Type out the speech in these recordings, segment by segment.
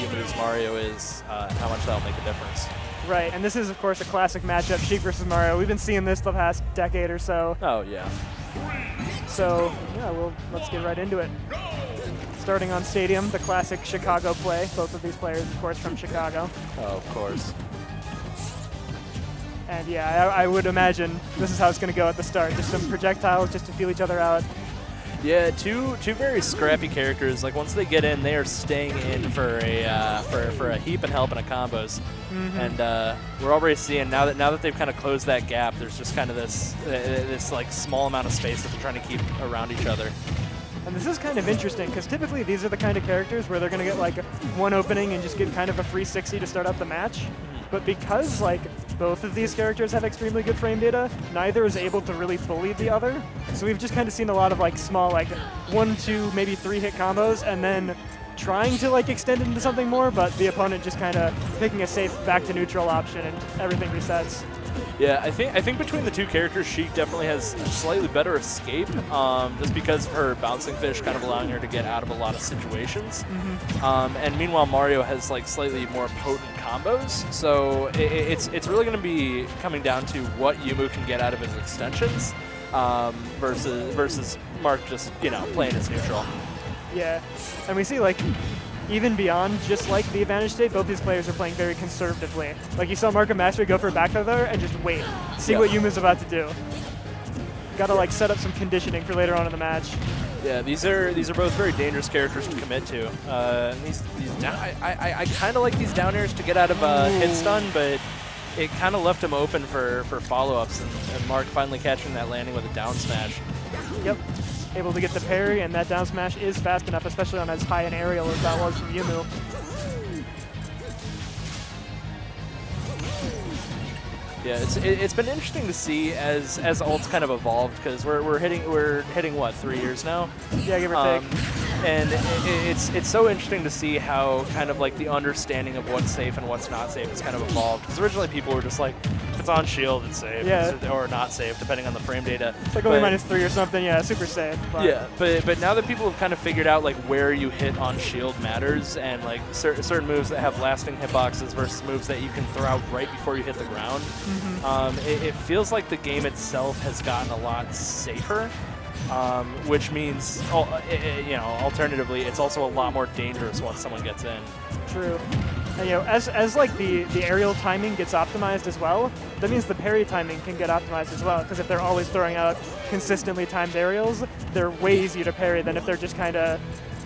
Yoomoo's Mario is and how much that'll make a difference. Right, and this is, of course, a classic matchup, Sheik versus Mario. We've been seeing this the past decade or so. Oh, yeah. So, yeah, let's get right into it. Starting on Stadium, the classic Chicago play. Both of these players, of course, from Chicago. Oh, of course. And yeah, I would imagine this is how it's going to go at the start. Just some projectiles just to feel each other out. Yeah, two very scrappy characters. Like once they get in, they are staying in for a heap and help and a combos. And we're already seeing now that they've kind of closed that gap. There's just kind of this like small amount of space that they're trying to keep around each other. And this is kind of interesting because typically these are the kind of characters where they're going to get like one opening and just get kind of a free 60 to start out the match. But because like both of these characters have extremely good frame data, neither is able to really bully the other. So we've just kind of seen a lot of like small like 1, 2, maybe 3 hit combos and then trying to like extend it into something more, but the opponent just kind of picking a safe back to neutral option and everything resets. Yeah, I think between the two characters, Sheik definitely has a slightly better escape, just because of her bouncing fish kind of allowing her to get out of a lot of situations. And meanwhile, Mario has like slightly more potent combos. So it's really going to be coming down to what Yoomoo can get out of his extensions, versus Mark just playing as neutral. Yeah, and we see like even beyond just like the advantage state, both these players are playing very conservatively. Like you saw MarkOfMastery go for a back throw there and just wait, see what Yoomoo's about to do. Gotta like set up some conditioning for later on in the match. Yeah, these are both very dangerous characters to commit to. These down, I kind of like these down airs to get out of hit stun, but it kind of left him open for follow-ups, and Mark finally catching that landing with a down smash. Yep. Able to get the parry, and that down smash is fast enough, especially on as high an aerial as that was from Yoomoo. Yeah, it's been interesting to see as ults kind of evolved, because we're hitting what, 3 years now? Yeah, give or take. And it's so interesting to see how kind of like the understanding of what's safe and what's not safe has kind of evolved. Because originally people were just like, if it's on shield, it's safe, or not safe, depending on the frame data. It's like only -3 or something, yeah, super safe. But yeah, but now that people have kind of figured out like where you hit on shield matters, and like certain moves that have lasting hitboxes versus moves that you can throw out right before you hit the ground, it feels like the game itself has gotten a lot safer. Which means, alternatively, it's also a lot more dangerous once someone gets in. True. And, as like the aerial timing gets optimized as well, that means the parry timing can get optimized as well. Because if they're always throwing out consistently timed aerials, they're way easier to parry than if they're just kind of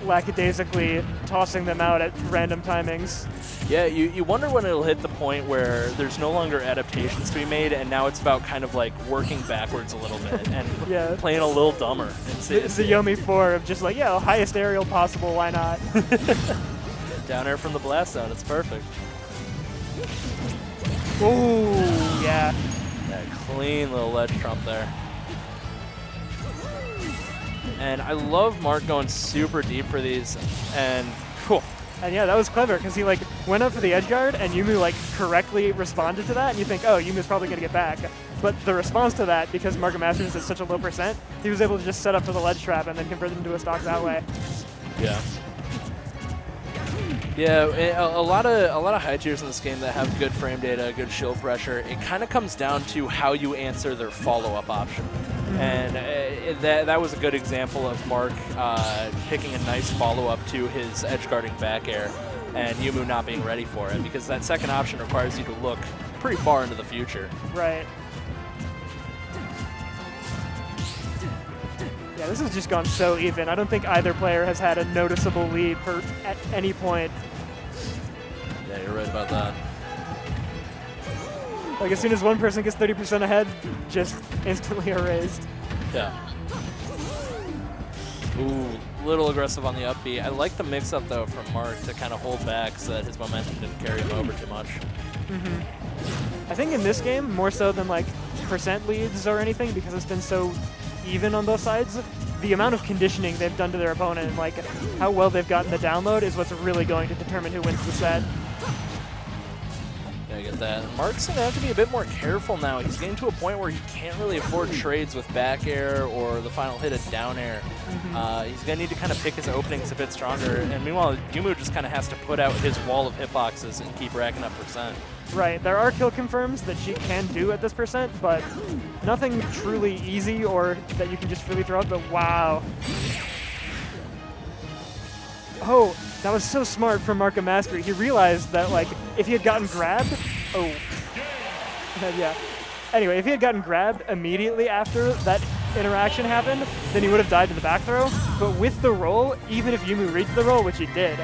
lackadaisically tossing them out at random timings. Yeah, you wonder when it'll hit the point where there's no longer adaptations to be made, and now it's about kind of like working backwards a little bit and playing a little dumber. It's the Yoomoo 4 of just like, highest aerial possible, why not? Down air from the blast zone, it's perfect. Ooh, yeah. That clean little ledge trump there. And I love Mark going super deep for these, and cool. And yeah, that was clever, because he like went up for the edge guard, and Yoomoo like correctly responded to that, and you think, oh, Yoomoo's probably going to get back. But the response to that, because MarkOfMastery is at such a low %, he was able to just set up for the ledge trap and then convert it into a stock that way. Yeah. Yeah, a lot of high tiers in this game that have good frame data, good shield pressure. It kind of comes down to how you answer their follow-up option. And that was a good example of Mark picking a nice follow-up to his edge-guarding back air, and Yoomoo not being ready for it, because that second option requires you to look pretty far into the future. Right. Yeah, this has just gone so even. I don't think either player has had a noticeable lead at any point. Yeah, you're right about that. Like, as soon as one person gets 30% ahead, just instantly erased. Yeah. Ooh, little aggressive on the up B. I like the mix-up, though, from Mark to kind of hold back so that his momentum didn't carry him over too much. I think in this game, more so than, like, % leads or anything, because it's been so even on both sides, the amount of conditioning they've done to their opponent and, like, how well they've gotten the download is what's really going to determine who wins the set. Yeah, I get that. Mark's going to have to be a bit more careful now. He's getting to a point where he can't really afford trades with back air or the final hit of down air. He's going to need to kind of pick his openings a bit stronger. And meanwhile, Yoomoo just kind of has to put out his wall of hitboxes and keep racking up percent. Right. There are kill confirms that she can do at this percent, but nothing truly easy or that you can just really throw up. But wow. Oh, that was so smart from MarkOfMastery. He realized that, like, if he had gotten grabbed, yeah. Anyway, if he had gotten grabbed immediately after that interaction happened, then he would have died to the back throw. But with the roll, even if Yoomoo reached the roll, which he did,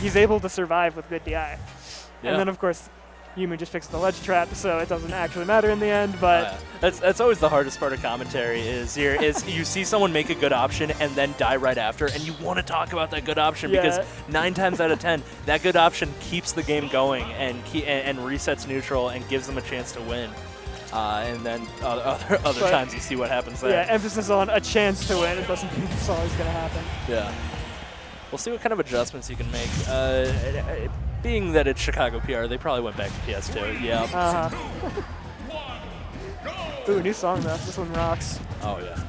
he's able to survive with good DI. Yeah. And then, of course, Yoomoo just fixed the ledge trap, so it doesn't actually matter in the end. But that's always the hardest part of commentary is you see someone make a good option and then die right after, and you want to talk about that good option because 9 times out of 10 that good option keeps the game going and resets neutral and gives them a chance to win. And then other times you see what happens there. Yeah, emphasis on a chance to win. It doesn't mean it's always going to happen. Yeah. We'll see what kind of adjustments you can make. Being that it's Chicago PR, they probably went back to PS2. Yeah. Ooh, new song though. This one rocks. Oh yeah.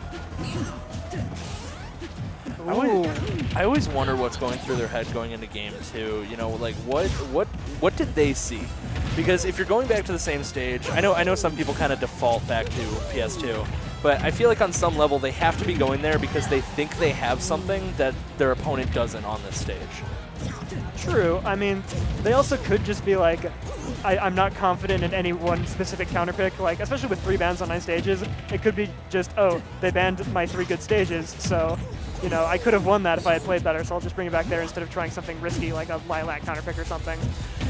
I always wonder what's going through their head going into game 2. You know, like what did they see? Because if you're going back to the same stage, I know some people kind of default back to PS2, but I feel like on some level they have to be going there because they think they have something that their opponent doesn't on this stage. True. I mean, they also could just be like, I'm not confident in any one specific counterpick. Like, especially with 3 bans on 9 stages, it could be just, oh, they banned my 3 good stages, so, you know, I could have won that if I had played better, so I'll just bring it back there instead of trying something risky like a Lilac counterpick or something.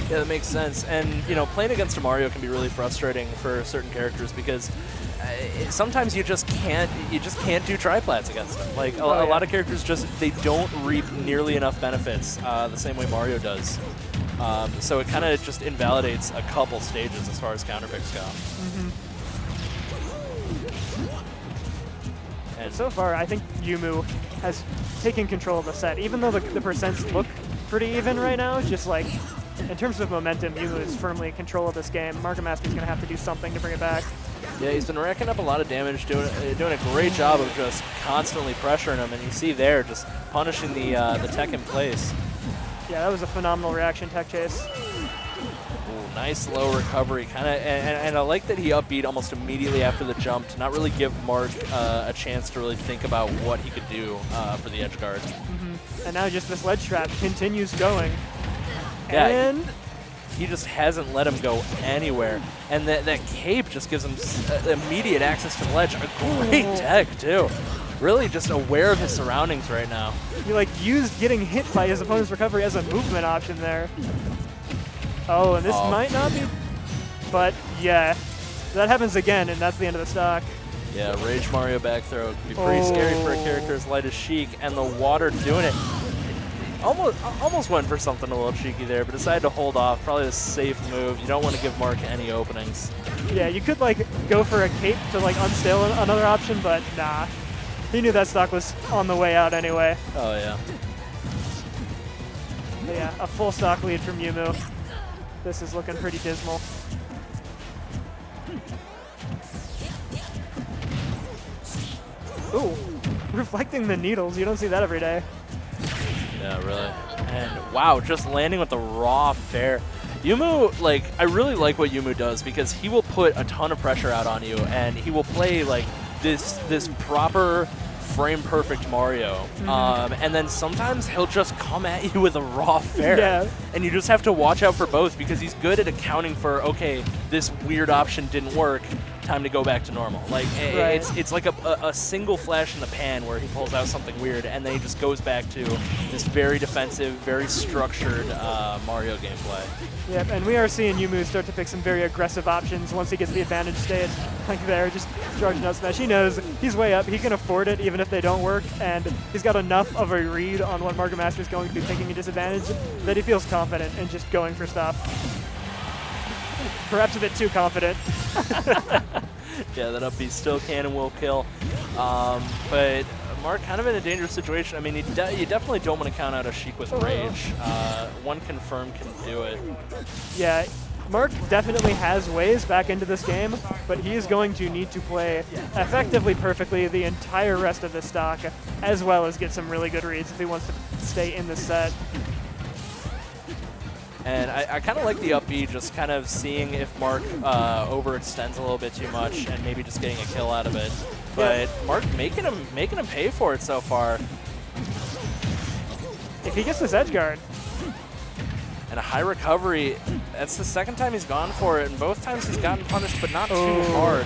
Yeah, that makes sense. And, you know, playing against a Mario can be really frustrating for certain characters because sometimes you just can't do triplats against them. Like a lot of characters they don't reap nearly enough benefits the same way Mario does. So it kind of just invalidates a couple stages as far as counterpicks go. And so far, I think Yoomoo has taken control of the set. Even though the percents look pretty even right now, just like in terms of momentum, Yoomoo is firmly in control of this game. MarkOfMastery is going to have to do something to bring it back. Yeah, he's been racking up a lot of damage, doing a great job of just constantly pressuring him, and you see there just punishing the tech in place. Yeah, that was a phenomenal reaction tech chase. Ooh, nice low recovery, kind of, and I like that he upbeat almost immediately after the jump to not really give Mark a chance to really think about what he could do for the edge guard. And now just this ledge trap continues going. Yeah, and he just hasn't let him go anywhere. And that cape just gives him immediate access to the ledge. A great tech, too. Really just aware of his surroundings right now. He, like, used getting hit by his opponent's recovery as a movement option there. Oh, and this might not be... But, yeah. That happens again, and that's the end of the stock. Yeah, Rage Mario back throw can be pretty scary for a character as light as Sheik, and the water doing it. Almost went for something a little cheeky there, but decided to hold off. Probably a safe move. You don't want to give Mark any openings. Yeah, you could like go for a cape to like unstale another option, but nah. He knew that stock was on the way out anyway. Oh yeah. But yeah, a full stock lead from Yoomoo. This is looking pretty dismal. Ooh, reflecting the needles. You don't see that every day. Yeah, really. And wow, just landing with the raw fair. Yoomoo, like, I really like what Yoomoo does because he will put a ton of pressure out on you, and he will play like this proper frame perfect Mario. And then sometimes he'll just come at you with a raw fair. Yeah. And you just have to watch out for both because he's good at accounting for, okay, this weird option didn't work, time to go back to normal. Like it's like a single flash in the pan where he pulls out something weird and then he just goes back to this very defensive, very structured Mario gameplay. Yep, and we are seeing Yoomoo start to pick some very aggressive options once he gets the advantage stage. Like there, just charging out smash. He knows he's way up. He can afford it even if they don't work, and he's got enough of a read on what MarkOfMastery is going to be taking a disadvantage that he feels confident in just going for stuff. Perhaps a bit too confident. Yeah, that up B still can and will kill. But Mark kind of in a dangerous situation. I mean, you definitely don't want to count out a Sheik with Rage. One confirm can do it. Yeah, Mark definitely has ways back into this game, but he is going to need to play effectively perfectly the entire rest of this stock, as well as get some really good reads if he wants to stay in the set. And I kind of like the up B, just kind of seeing if Mark overextends a little bit too much and maybe just getting a kill out of it. But Mark making him pay for it so far. If he gets this edge guard. And a high recovery, that's the second time he's gone for it, and both times he's gotten punished, but not too hard.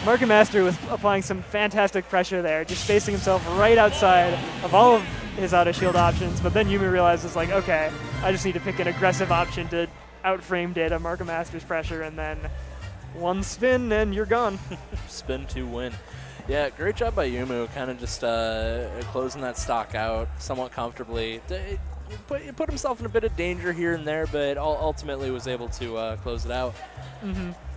MarkOfMastery was applying some fantastic pressure there, just spacing himself right outside of all of his auto shield options, but then Yoomoo realizes, like, okay, I just need to pick an aggressive option to outframe data MarkOfMastery's pressure, and then one spin and you're gone. Spin to win. Yeah, great job by Yoomoo, kind of just closing that stock out somewhat comfortably. He put himself in a bit of danger here and there, but ultimately was able to close it out.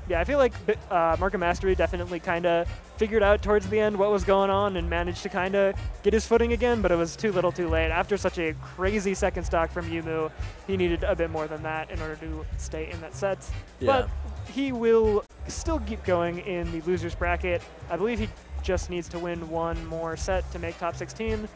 Yeah, I feel like MarkOfMastery definitely kind of figured out towards the end what was going on and managed to kind of get his footing again, but it was too little too late. After such a crazy second stock from Yoomoo, he needed a bit more than that in order to stay in that set. Yeah. But he will still keep going in the loser's bracket. I believe he just needs to win one more set to make top 16.